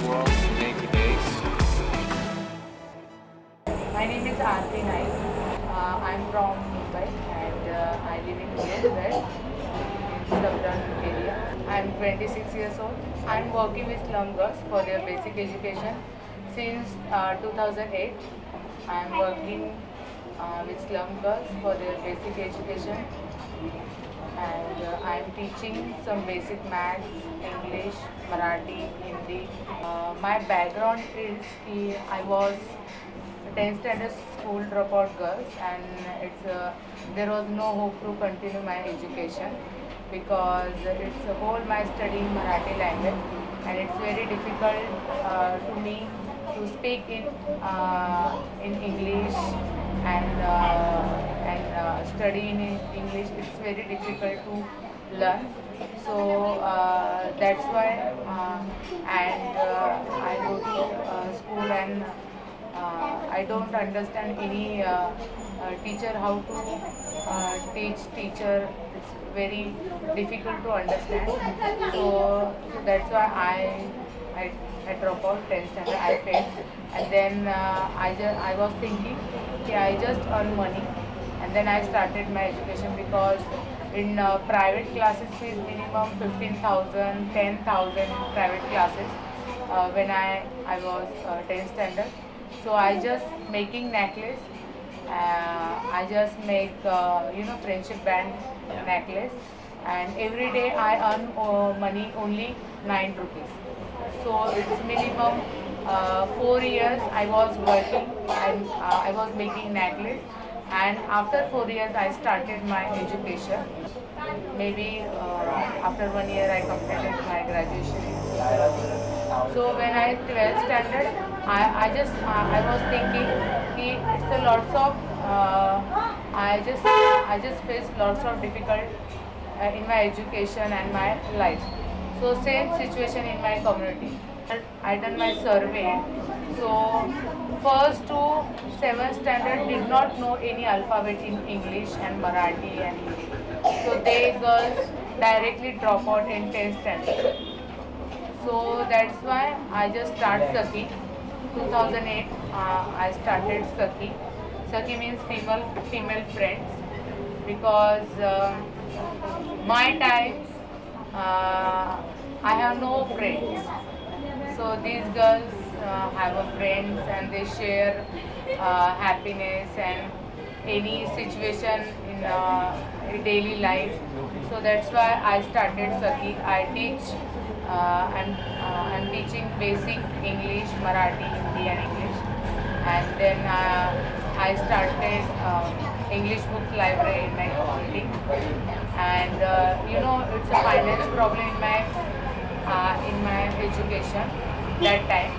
world in 80 days. My name is Aarti Naik. I'm from Mumbai and I live in West in southern area. I'm 26 years old. I'm working with slum girls for their basic education since 2008. I'm working with slum girls for their basic education and I'm teaching some basic maths, English, Marathi, Hindi. My background is I was 10th standard school dropout girls and there was no hope to continue my education because it's a whole my studying Marathi language and it's very difficult to me to speak in English and study in English. It's very difficult to learn. So that's why I go to school and I don't understand any teacher how to teach teacher. It's very difficult to understand. So that's why I drop out 10th standard. I failed, and then I was thinking, okay, I just earn money, and then I started my education because in private classes fees minimum 15,000, 10,000 private classes when I was 10th standard. So I just making necklace. I just make friendship band necklace, and every day I earn money only 9 rupees. So it's minimum 4 years I was working and I was making necklace. And after 4 years I started my education. Maybe after 1 year I completed my graduation. So when I 12th standard, I was thinking कि it's a lots of I just faced lots of difficult in my education and my life. So same situation in my community. I done my survey. So first to seventh standard did not know any alphabet in English and Marathi and Hindi. So they girls directly drop out in 10th standard. So that's why I just start Saki. 2008 I started Saki. Saki means female friends because my times I have no friends. So these girls have a friends and they share happiness and any situation in daily life. So that's why I started Saki. I teach I'm teaching basic English, Marathi, Hindi and English. And then I started English book library in my community. And it's a finance problem in my education that time.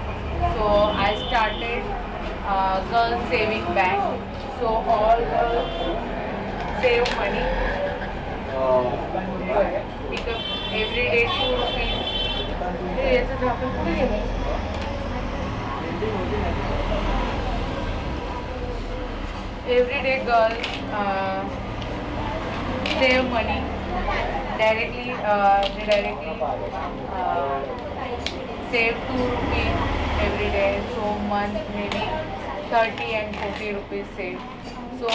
So I started girls saving bank. So all girls save money. Pick up every day 2 rupees. Yes, it's happened. Everyday girls save money directly. They directly save 2 rupees every day. So month maybe 30 and 40 rupees save. So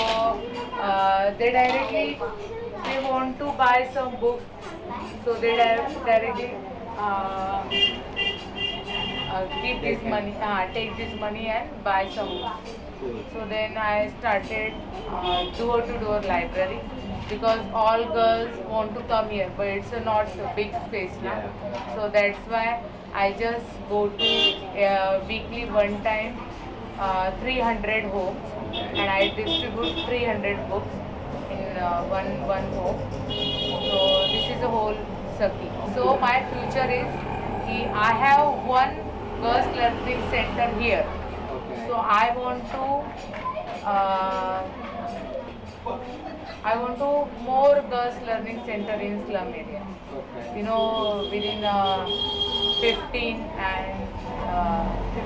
they want to buy some books. So they directly give this money, take this money and buy some books. So then I started door-to-door library because all girls want to come here, but it's not a big space now. So that's why I just go to weekly one time 300 homes and I distribute 300 books in one home. So this is a whole Saki. So my future is I have one girls learning center here. So I want to more girls learning center in slum area. Within 15 and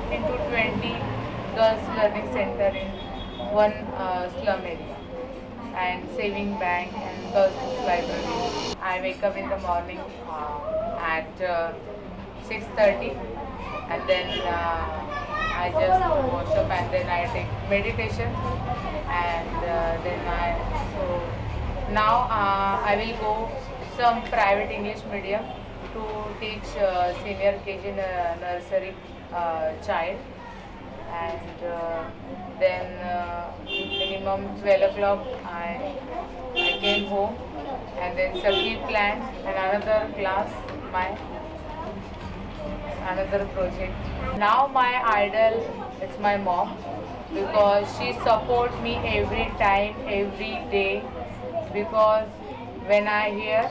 15 to 20 girls learning center in one slum area and saving bank and girls books library. I wake up in the morning at 6:30 and then I just wash up and then I take meditation, and then I so now I will go some private English medium to teach senior KG nursery child, and then minimum 12 o'clock I came home, and then Sakhi plans and another class, my another project. Now my idol, it's my mom, because she supports me every time, every day, because when I hear,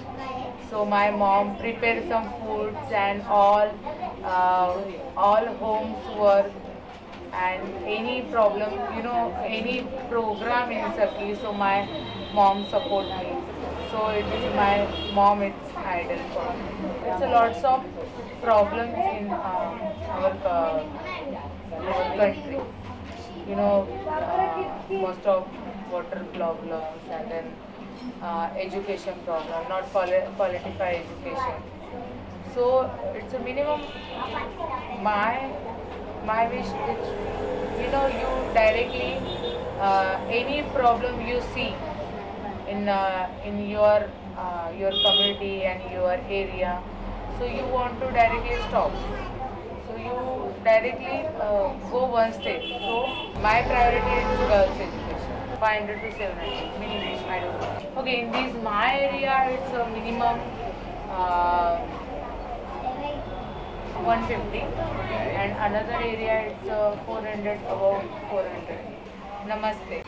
so my mom prepares some foods and all home's work, and any problem, any program in Saki, so my mom support me. So it is my mom, it's idol for me. It's a lots of problems in our country. Most of water problems, and then education problem, not qualified education. So it's a minimum. My wish is, you directly any problem you see in your community and your area, so you want to directly stop. So you directly go one step. So my priority is girls education. 500 to 700 minimum. I don't know. Okay, in this my area, it's a minimum 150, and another area it's 400, above 400. Namaste.